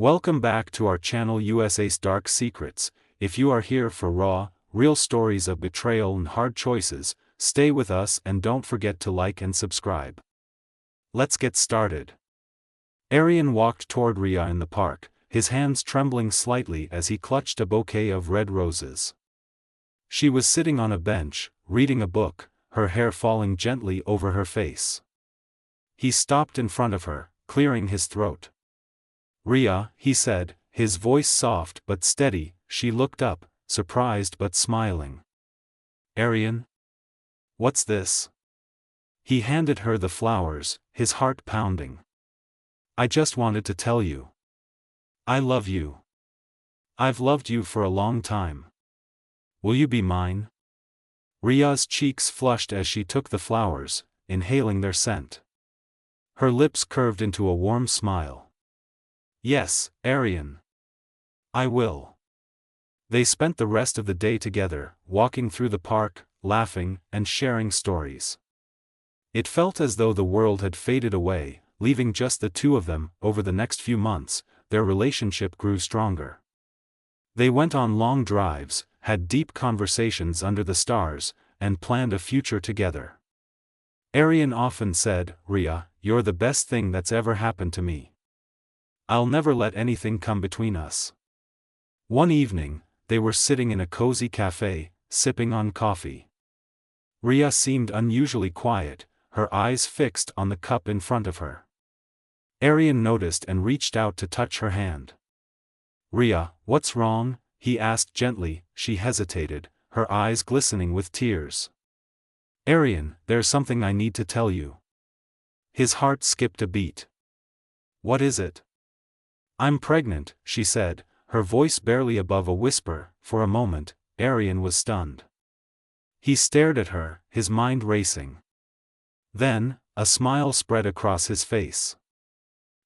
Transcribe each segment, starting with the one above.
Welcome back to our channel USA's Dark Secrets. If you are here for raw, real stories of betrayal and hard choices, stay with us and don't forget to like and subscribe. Let's get started. Arian walked toward Rhea in the park, his hands trembling slightly as he clutched a bouquet of red roses. She was sitting on a bench, reading a book, her hair falling gently over her face. He stopped in front of her, clearing his throat. "Rhea," he said, his voice soft but steady. She looked up, surprised but smiling. "Arian? What's this?" He handed her the flowers, his heart pounding. "I just wanted to tell you. I love you. I've loved you for a long time. Will you be mine?" Rhea's cheeks flushed as she took the flowers, inhaling their scent. Her lips curved into a warm smile. "Yes, Arian. I will." They spent the rest of the day together, walking through the park, laughing, and sharing stories. It felt as though the world had faded away, leaving just the two of them. Over the next few months, their relationship grew stronger. They went on long drives, had deep conversations under the stars, and planned a future together. Arian often said, "Rhea, you're the best thing that's ever happened to me. I'll never let anything come between us." One evening, they were sitting in a cozy cafe, sipping on coffee. Rhea seemed unusually quiet, her eyes fixed on the cup in front of her. Arian noticed and reached out to touch her hand. "Rhea, what's wrong?" he asked gently. She hesitated, her eyes glistening with tears. "Arian, there's something I need to tell you." His heart skipped a beat. "What is it?" "I'm pregnant," she said, her voice barely above a whisper. For a moment, Arian was stunned. He stared at her, his mind racing. Then, a smile spread across his face.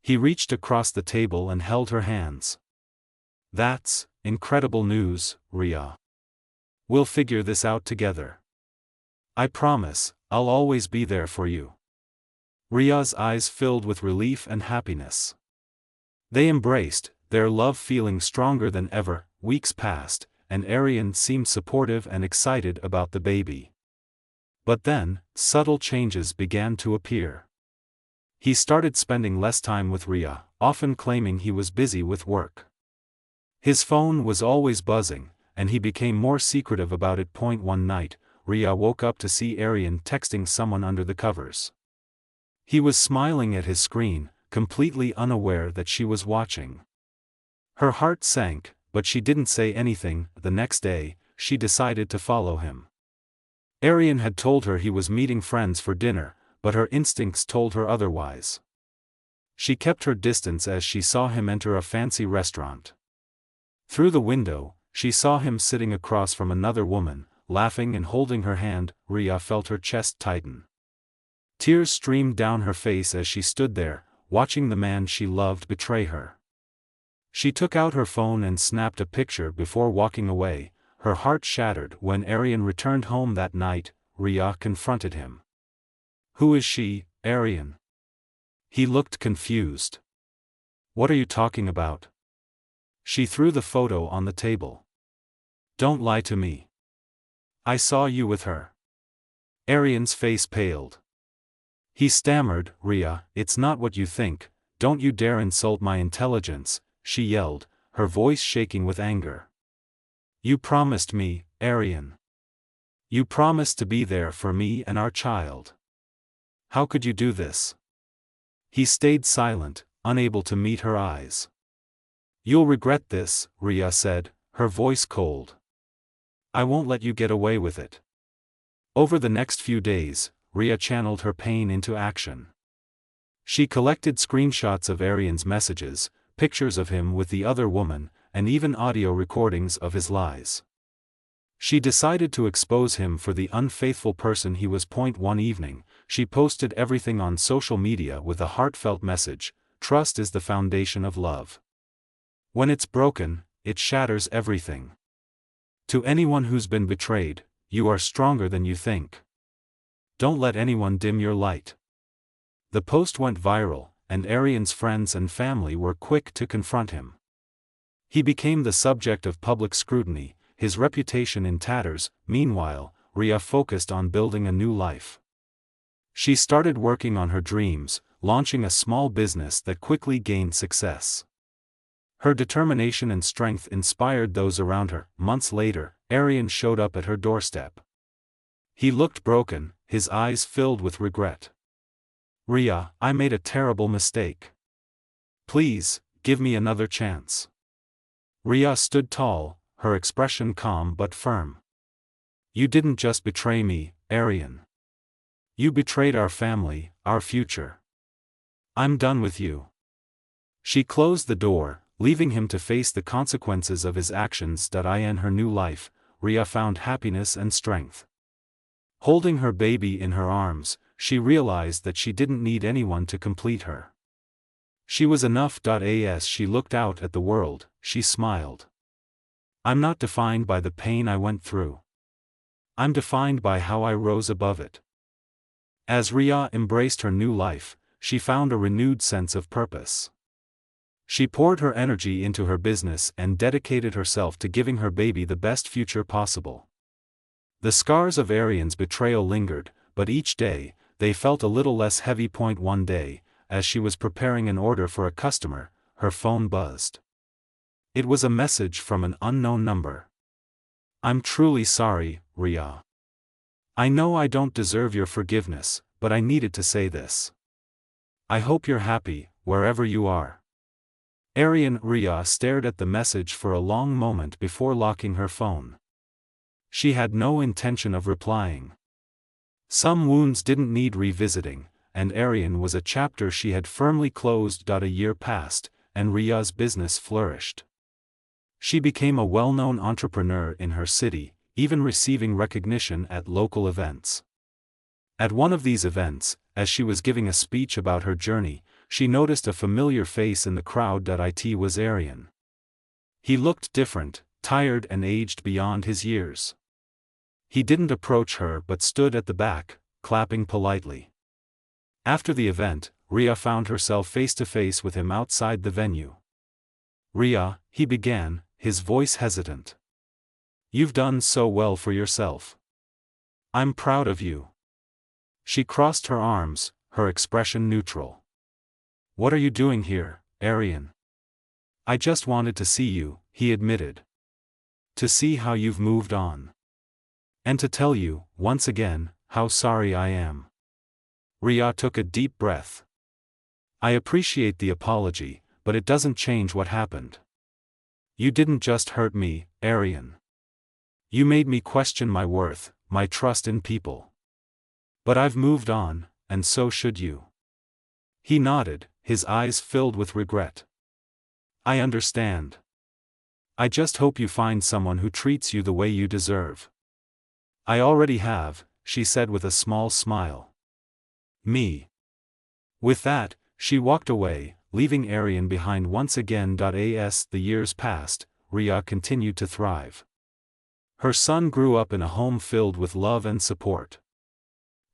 He reached across the table and held her hands. "That's incredible news, Rhea. We'll figure this out together. I promise, I'll always be there for you." Rhea's eyes filled with relief and happiness. They embraced, their love feeling stronger than ever. Weeks passed, and Arian seemed supportive and excited about the baby. But then, subtle changes began to appear. He started spending less time with Rhea, often claiming he was busy with work. His phone was always buzzing, and he became more secretive about it. One night, Rhea woke up to see Arian texting someone under the covers. He was smiling at his screen, completely unaware that she was watching. Her heart sank, but she didn't say anything. The next day, she decided to follow him. Arian had told her he was meeting friends for dinner, but her instincts told her otherwise. She kept her distance as she saw him enter a fancy restaurant. Through the window, she saw him sitting across from another woman, laughing and holding her hand. Rhea felt her chest tighten. Tears streamed down her face as she stood there, watching the man she loved betray her. She took out her phone and snapped a picture before walking away, her heart shattered. When Arian returned home that night, Rhea confronted him. "Who is she, Arian?" He looked confused. "What are you talking about?" She threw the photo on the table. "Don't lie to me. I saw you with her." Arian's face paled. He stammered, "Rhea, it's not what you think. Don't you dare insult my intelligence," she yelled, her voice shaking with anger. "You promised me, Arian. You promised to be there for me and our child. How could you do this?" He stayed silent, unable to meet her eyes. "You'll regret this," Rhea said, her voice cold. "I won't let you get away with it." Over the next few days, Rhea channeled her pain into action. She collected screenshots of Arian's messages, pictures of him with the other woman, and even audio recordings of his lies. She decided to expose him for the unfaithful person he was. One evening, she posted everything on social media with a heartfelt message: "Trust is the foundation of love. When it's broken, it shatters everything. To anyone who's been betrayed, you are stronger than you think. Don't let anyone dim your light." The post went viral, and Arian's friends and family were quick to confront him. He became the subject of public scrutiny, his reputation in tatters. Meanwhile, Ria focused on building a new life. She started working on her dreams, launching a small business that quickly gained success. Her determination and strength inspired those around her. Months later, Arian showed up at her doorstep. He looked broken, his eyes filled with regret. "Ria, I made a terrible mistake. Please, give me another chance." Ria stood tall, her expression calm but firm. "You didn't just betray me, Arian. You betrayed our family, our future. I'm done with you." She closed the door, leaving him to face the consequences of his actions. In her new life, Ria found happiness and strength. Holding her baby in her arms, she realized that she didn't need anyone to complete her. She was enough. As she looked out at the world, she smiled. "I'm not defined by the pain I went through. I'm defined by how I rose above it." As Ria embraced her new life, she found a renewed sense of purpose. She poured her energy into her business and dedicated herself to giving her baby the best future possible. The scars of Arian's betrayal lingered, but each day, they felt a little less heavy. One day, as she was preparing an order for a customer, her phone buzzed. It was a message from an unknown number. "I'm truly sorry, Ria. I know I don't deserve your forgiveness, but I needed to say this. I hope you're happy, wherever you are." Ria stared at the message for a long moment before locking her phone. She had no intention of replying. Some wounds didn't need revisiting, and Arian was a chapter she had firmly closed. A year passed, and Ria's business flourished. She became a well-known entrepreneur in her city, even receiving recognition at local events. At one of these events, as she was giving a speech about her journey, she noticed a familiar face in the crowd. It was Arian. He looked different, tired and aged beyond his years. He didn't approach her but stood at the back, clapping politely. After the event, Ria found herself face to face with him outside the venue. "Ria," he began, his voice hesitant. "You've done so well for yourself. I'm proud of you." She crossed her arms, her expression neutral. "What are you doing here, Arian?" "I just wanted to see you," he admitted. "To see how you've moved on. And to tell you, once again, how sorry I am." Ria took a deep breath. "I appreciate the apology, but it doesn't change what happened. You didn't just hurt me, Arian. You made me question my worth, my trust in people. But I've moved on, and so should you." He nodded, his eyes filled with regret. "I understand. I just hope you find someone who treats you the way you deserve." "I already have," she said with a small smile. "Me." With that, she walked away, leaving Arian behind once again. As the years passed, Ria continued to thrive. Her son grew up in a home filled with love and support.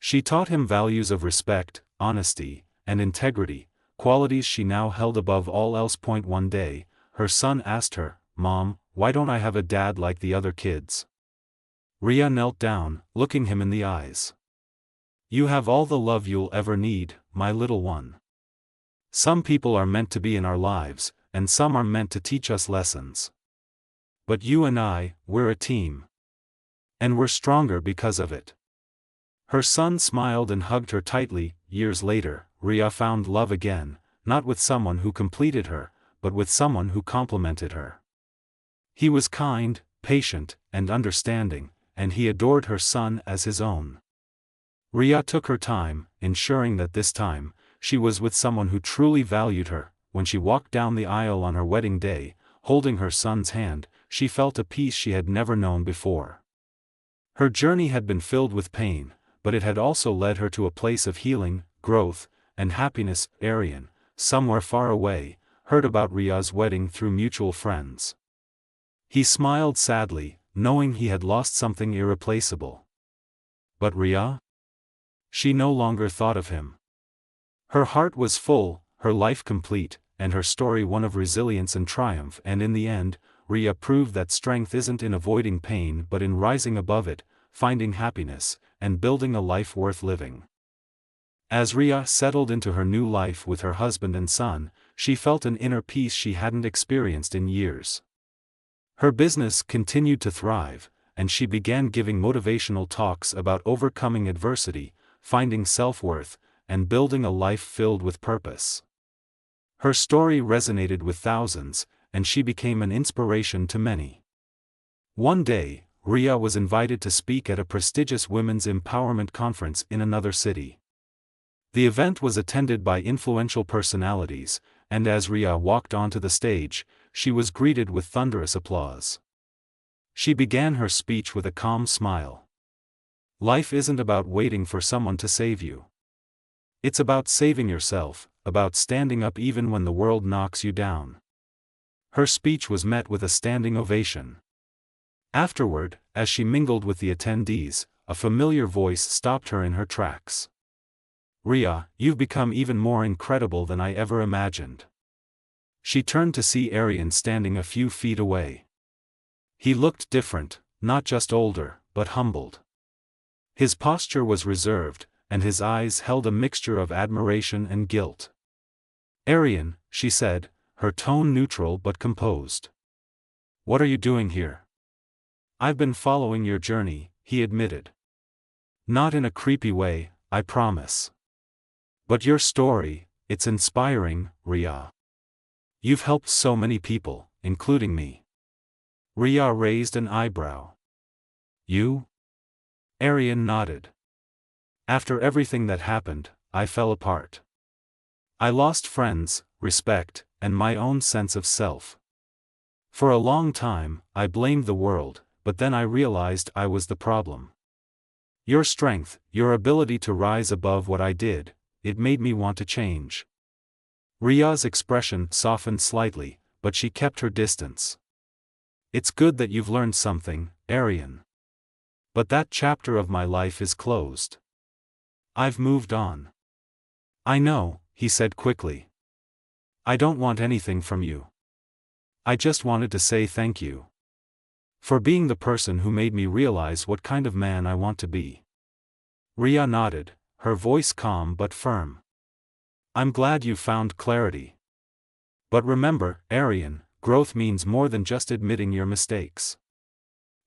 She taught him values of respect, honesty, and integrity, qualities she now held above all else. One day, her son asked her, "Mom, why don't I have a dad like the other kids?" Ria knelt down, looking him in the eyes. "You have all the love you'll ever need, my little one. Some people are meant to be in our lives, and some are meant to teach us lessons. But you and I, we're a team. And we're stronger because of it." Her son smiled and hugged her tightly. Years later, Ria found love again, not with someone who completed her, but with someone who complemented her. He was kind, patient, and understanding, and he adored her son as his own. Ria took her time, ensuring that this time, she was with someone who truly valued her. When she walked down the aisle on her wedding day, holding her son's hand, she felt a peace she had never known before. Her journey had been filled with pain, but it had also led her to a place of healing, growth, and happiness. Arian, somewhere far away, heard about Ria's wedding through mutual friends. He smiled sadly, knowing he had lost something irreplaceable. But Ria? She no longer thought of him. Her heart was full, her life complete, and her story one of resilience and triumph. And in the end, Rhea proved that strength isn't in avoiding pain but in rising above it, finding happiness, and building a life worth living. As Rhea settled into her new life with her husband and son, she felt an inner peace she hadn't experienced in years. Her business continued to thrive, and she began giving motivational talks about overcoming adversity, finding self-worth, and building a life filled with purpose. Her story resonated with thousands, and she became an inspiration to many. One day, Rhea was invited to speak at a prestigious women's empowerment conference in another city. The event was attended by influential personalities, and as Rhea walked onto the stage, she was greeted with thunderous applause. She began her speech with a calm smile. Life isn't about waiting for someone to save you. It's about saving yourself, about standing up even when the world knocks you down. Her speech was met with a standing ovation. Afterward, as she mingled with the attendees, a familiar voice stopped her in her tracks. "Rhea, you've become even more incredible than I ever imagined." She turned to see Arian standing a few feet away. He looked different, not just older, but humbled. His posture was reserved, and his eyes held a mixture of admiration and guilt. "Arian," she said, her tone neutral but composed. "What are you doing here?" "I've been following your journey," he admitted. "Not in a creepy way, I promise. But your story, it's inspiring, Rhea. You've helped so many people, including me." Rhea raised an eyebrow. "You?" Arian nodded. "After everything that happened, I fell apart. I lost friends, respect, and my own sense of self. For a long time, I blamed the world, but then I realized I was the problem. Your strength, your ability to rise above what I did, it made me want to change." Rhea's expression softened slightly, but she kept her distance. "It's good that you've learned something, Arian. But that chapter of my life is closed. I've moved on." "I know," he said quickly. "I don't want anything from you. I just wanted to say thank you. For being the person who made me realize what kind of man I want to be." Rhea nodded, her voice calm but firm. "I'm glad you found clarity. But remember, Arian, growth means more than just admitting your mistakes.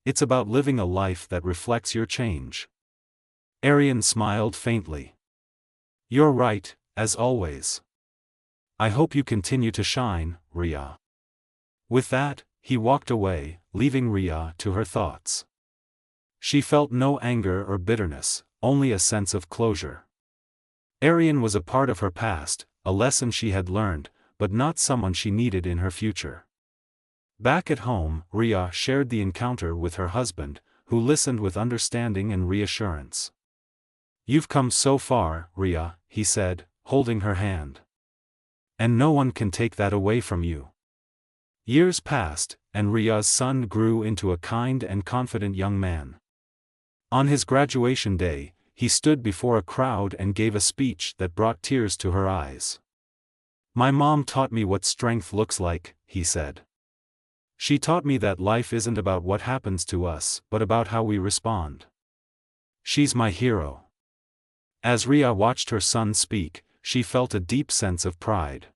It's about living a life that reflects your change." Arian smiled faintly. "You're right, as always. I hope you continue to shine, Rhea." With that, he walked away, leaving Rhea to her thoughts. She felt no anger or bitterness, only a sense of closure. Arian was a part of her past, a lesson she had learned, but not someone she needed in her future. Back at home, Rhea shared the encounter with her husband, who listened with understanding and reassurance. "You've come so far, Rhea," he said, holding her hand. "And no one can take that away from you." Years passed, and Rhea's son grew into a kind and confident young man. On his graduation day, he stood before a crowd and gave a speech that brought tears to her eyes. "My mom taught me what strength looks like," he said. "She taught me that life isn't about what happens to us, but about how we respond. She's my hero." As Rhea watched her son speak, she felt a deep sense of pride.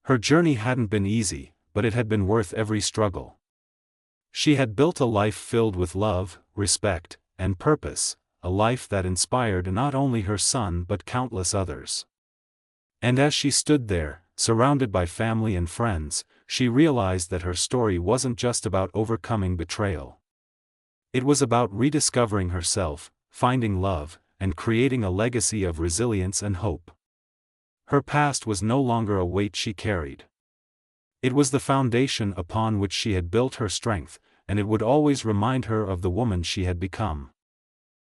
Her journey hadn't been easy, but it had been worth every struggle. She had built a life filled with love, respect, and purpose, a life that inspired not only her son but countless others. And as she stood there, surrounded by family and friends, she realized that her story wasn't just about overcoming betrayal. It was about rediscovering herself, finding love, and creating a legacy of resilience and hope. Her past was no longer a weight she carried. It was the foundation upon which she had built her strength, and it would always remind her of the woman she had become.